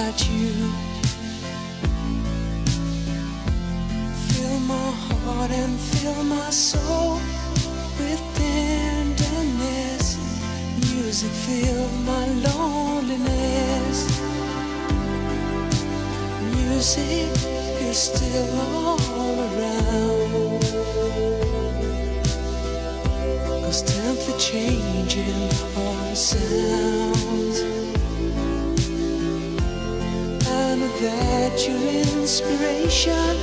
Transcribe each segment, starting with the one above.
about you. Fill my heart and fill my soul with tenderness. Music fill my loneliness. Music is still all around, 'cause gently changing all the sounds. I know that your inspiration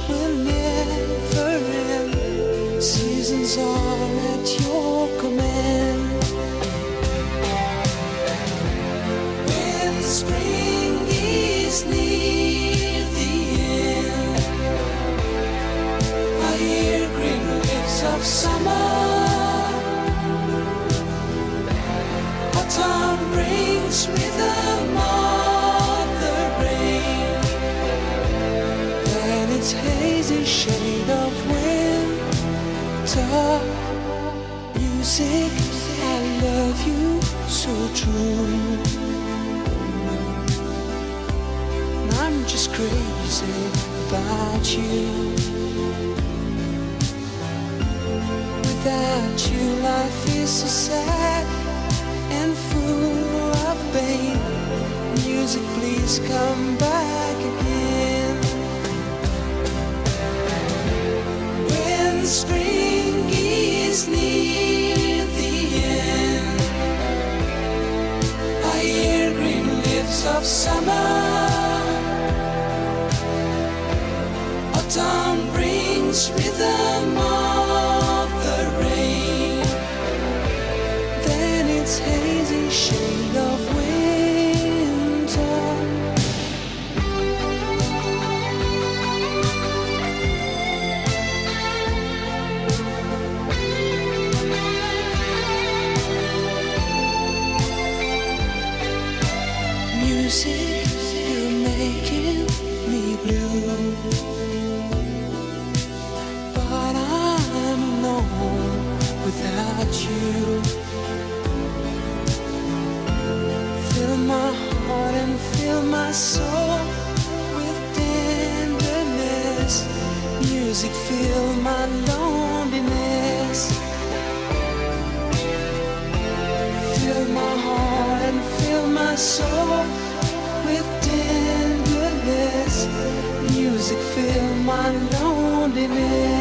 will never end. Seasons are at your command. When spring is near the end, I hear green leaves of summer. Autumn brings rhythm of the rain, and its hazy shade of winter. Music, I love you so true. And I'm just crazy about you. Without you, life is so sad and full of pain. Music, please come back again. When spring is near the end, I hear green leaves of summer. Autumn brings rhythm of the rain, then its hazy shade of winter. Music, you're making me blue, but I'm alone without you. Fill my heart and fill my soul with tenderness. Music, fill my loneliness. Fill my heart and fill my soul with tenderness. Music, fill my loneliness.